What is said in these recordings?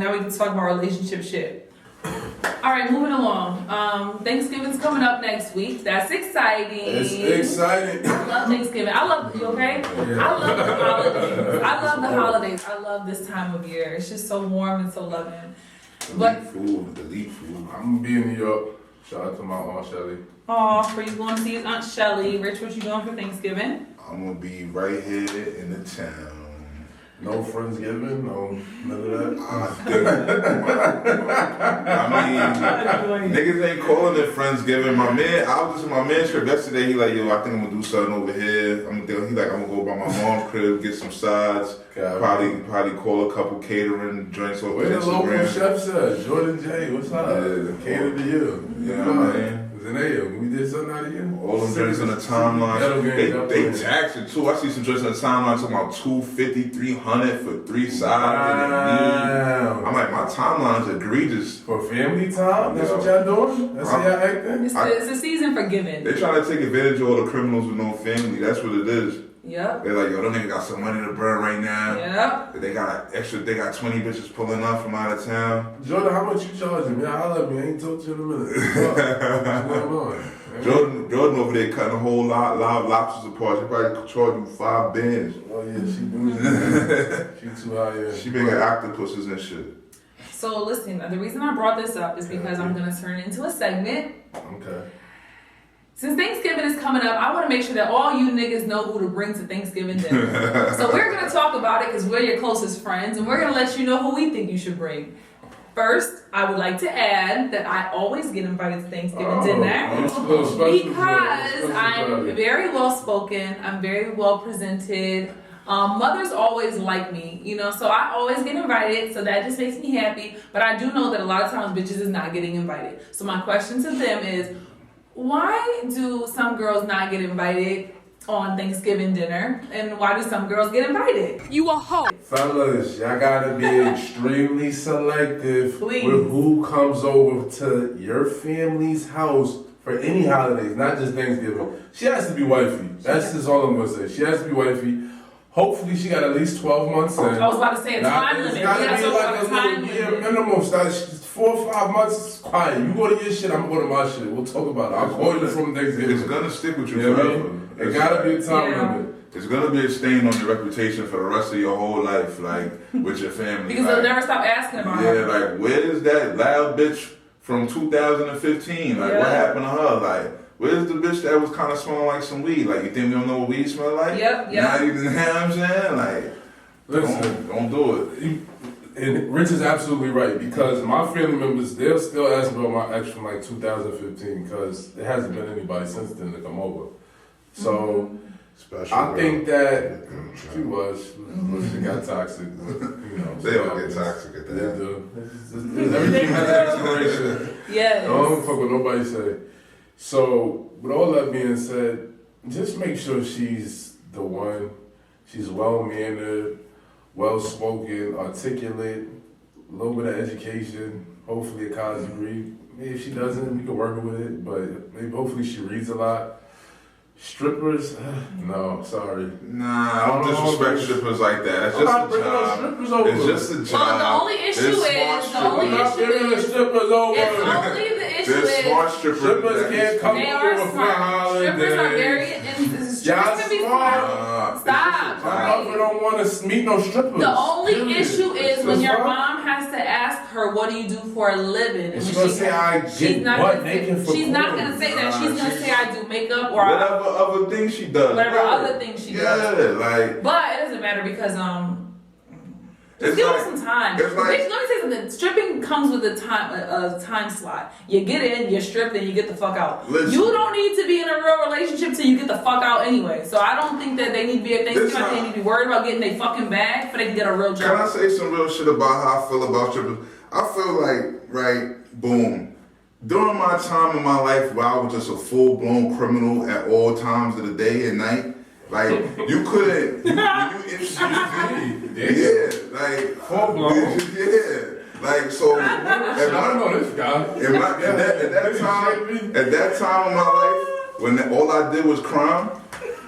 Now we can talk about relationship shit. All right, moving along. Thanksgiving's coming up next week. That's exciting. It's exciting. I love Thanksgiving. I love you. Okay. Yeah. I love the holidays. I love the holidays. I love this time of year. It's just so warm and so loving. But elite food. I'm gonna be in New York. Shout out to my Aunt Shelly. for you going to see his Aunt Shelly. Rich, what you doing for Thanksgiving? I'm gonna be right here in the town. No Friendsgiving, no none of that. I mean, niggas ain't calling it Friendsgiving. I was just in my man's crib yesterday. He like, yo, I think I'm gonna do something over here. I'm gonna go by my mom's crib, get some sides. Probably call a couple catering joints over Where the local chef at? Jordan J, what's up? Yeah, Cater to you. You know what I mean? Zanaya, we did something out of you? All them drinks on the timeline. They tax it too. I see some drinks on the timeline talking about $250, $300 for 3 sides. Wow. I'm like, my timeline's egregious. For family time? That's what y'all doing? That's how y'all acting? It's the season for giving. They trying to take advantage of all the criminals with no family. That's what it is. Yep. They're like, yo, them niggas got some money to burn right now. Yep. They got 20 bitches pulling up from out of town. Jordan, how much you charging? Man, holla at me. I ain't told you in a minute. What's going on? Jordan over there cutting a whole lot live lobsters apart. She probably charge you 5 bands. Oh yeah, she doing that. She too high, yeah. She making octopuses and shit. So listen, the reason I brought this up is because I'm gonna turn it into a segment. Okay. Since Thanksgiving is coming up, I want to make sure that all you niggas know who to bring to Thanksgiving dinner. So we're going to talk about it because we're your closest friends, and we're going to let you know who we think you should bring. First, I would like to add that I always get invited to Thanksgiving dinner because I'm very well spoken, I'm very well presented. Mothers always like me, you know, so I always get invited, so that just makes me happy. But I do know that a lot of times bitches is not getting invited. So my question to them is, why do some girls not get invited on Thanksgiving dinner? And why do some girls get invited? You a hoe. Fellas, y'all gotta be extremely selective Please. with who comes over to your family's house for any holidays, not just Thanksgiving. She has to be wifey. That's just all I'm gonna say. She has to be wifey. Hopefully she got at least 12 months in. I was about to say a time limit. It's gotta be like a time limit. Minimum. 4 or 5 months is quiet. You go to your shit, I'm gonna go to my shit. We'll talk about it. I'll call you from Thanksgiving. It's gonna stick with you forever. It gotta be a time limit. It's gonna be a stain on your reputation for the rest of your whole life, like with your family. Because they'll never stop asking about her. her. Like where's that loud bitch from 2015? Like what happened to her? Like where's the bitch that was kind of smelling like some weed? Like you think we don't know what weed smell like? Yep. Not even, you know what I'm saying? Like listen, don't do it. And Rich is absolutely right, because my family members, they'll still ask about my ex from like 2015, because there hasn't been anybody since then to come over. So I think that she was. She got toxic. You know, they all get toxic at that. They do. Everything has an expiration. Yes. I don't fuck what nobody say. So with all that being said, just make sure she's the one. She's well-mannered, well-spoken, articulate, a little bit of education, hopefully a college degree. Maybe if she doesn't, we can work with it, but maybe hopefully she reads a lot. Strippers? No, sorry. Nah, I don't disrespect strippers like that. It's just a job. It's just a job. Well, the only issue is smart strippers. Strippers can't come they are smart. Strippers are very strippers can be smart. Stop. My mother don't want to meet no strippers. The only issue is when your mom has to ask her, what do you do for a living? And she's going to say, I get butt naked for She's not going to say that. She's going to say, I do makeup or whatever other thing she does. Whatever other thing she does. Yeah, like. But it doesn't matter because, it's give like, us some time. It's like, let me say something. Stripping comes with a time slot. You get in, you strip, then you get the fuck out. Listen, you don't need to be in a real relationship till you get the fuck out anyway. So I don't think that they need to be at Thanksgiving. They need to be worried about getting their fucking bag before they can get a real job. Can I say some real shit about how I feel about strippers? I feel like, right, boom. During my time in my life where I was just a full-blown criminal at all times of the day and night, like, you couldn't, when you introduced me, like, full-blown. Like, so, at that time in my life, when all I did was crime,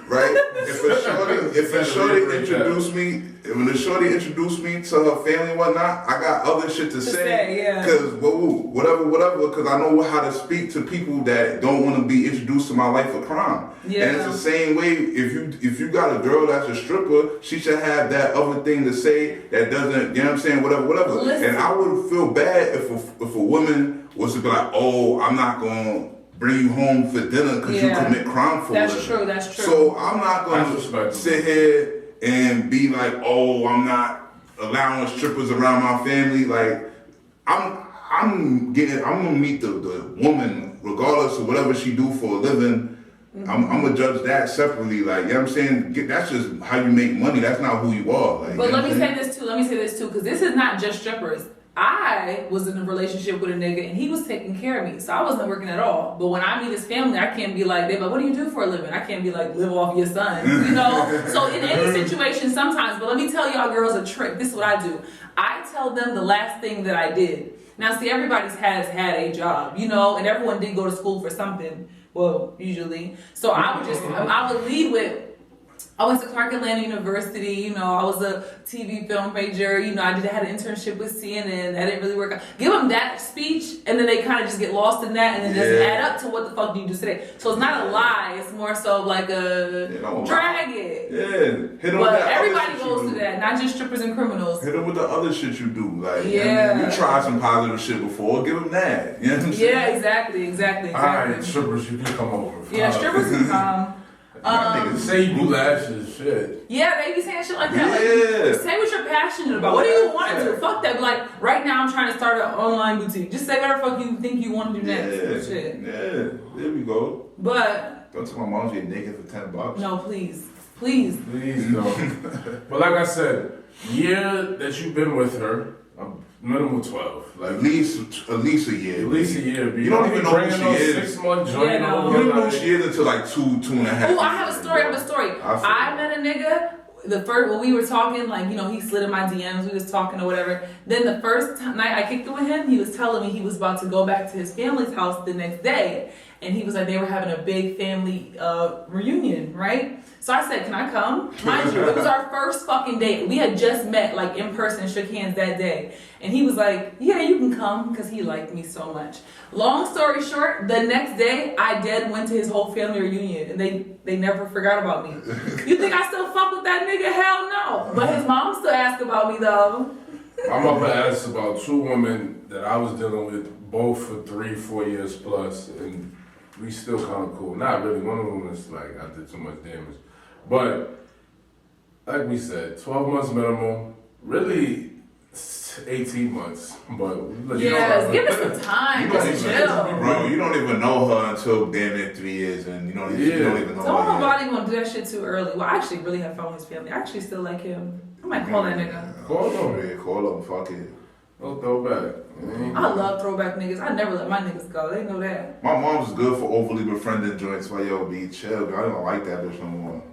right? If a shorty introduced me when the shorty introduced me to her family and whatnot, I got other shit to say. Yeah. Cause whatever. Cause I know how to speak to people that don't want to be introduced to my life of crime. Yeah. And it's the same way. If you got a girl that's a stripper, she should have that other thing to say that doesn't. You know what I'm saying? Whatever. Listen. And I would feel bad if a woman was to be like, oh, I'm not gonna bring you home for dinner because you commit crime for That's living. That's true. So I'm not gonna sit here and be like, oh, I'm not allowing strippers around my family. Like, I'm gonna meet the woman regardless of whatever she do for a living. I'm gonna judge that separately. Like, you know what I'm saying? That's just how you make money. That's not who you are. Like, but let me say this too, because this is not just strippers. I was in a relationship with a nigga and he was taking care of me, so I wasn't working at all. But when I meet his family, I can't be like, they're like, what do you do for a living? I can't be like, live off your son, you know? So in any situation sometimes, but let me tell y'all girls a trick. This is what I do. I tell them the last thing that I did. Now see, everybody's has had a job, you know, and everyone did go to school for something. Well, usually. So I would lead with, I went to Clark Atlanta University, you know, I was a TV film major, you know, I had an internship with CNN, that didn't really work out. Give them that speech, and then they kind of just get lost in that, and then just add up to what the fuck do you just say. So it's not a lie, it's more so like a drag it. Yeah, hit them but with that everybody other shit goes through that, not just strippers and criminals. Hit them with the other shit you do. Like, you tried some positive shit before, give them that. You know what I'm saying? Yeah, exactly. Alright, strippers, you can come over. Yeah, strippers can come. Say you do lashes, shit. Yeah, they be saying shit like that. Yeah. Like, say what you're passionate about. What do you want to do? Fuck that. Like, right now I'm trying to start an online boutique. Just say whatever fuck you think you want to do next. Shit. Yeah, there we go. But don't tell my mom get naked for $10. No, please don't. But like I said, year that you've been with her, minimum 12. Like at least a year. At least a year. You don't even know who she is. 6 month joint. You don't know who she is until like 2.5. Oh, I have a story. I met a nigga. The first, when we were talking, like, you know, he slid in my DMs, we was talking or whatever. Then the first night I kicked it with him, he was telling me he was about to go back to his family's house the next day. And he was like, they were having a big family reunion, right? So I said, can I come? Mind you, it was our first fucking date. We had just met, like, in person, shook hands that day. And he was like, yeah, you can come, because he liked me so much. Long story short, the next day, I went to his whole family reunion, and they never forgot about me. You think I still fuck with that nigga? Hell no. But his mom still asked about me, though. I'm up to ask about 2 women that I was dealing with, both for 3-4 years plus, and we still kind of cool. Not really. One of them was like, I did too much damage. But, like we said, 12 months minimum, really 18 months. But give us some time. Just chill. Bro, you don't even know her until damn near 3 years, and you don't even know her. Don't nobody gonna do that shit too early. Well, I actually really have fun with his family. I actually still like him. I might call that nigga. Call him. Yeah, call him. Fuck it. Don't throw back. I love throwback niggas. I never let my niggas go. They know that. My mom's good for overly befriended joints. Like, yo, be chill. I don't like that bitch no more.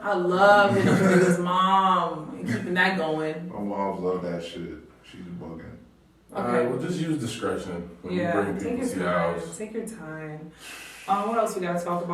I love hitting niggas' mom and keeping that going. My mom's love that shit. She's bugging. Okay. Alright, well, just use discretion when you bring people to your house. Take your time. What else we gotta talk about?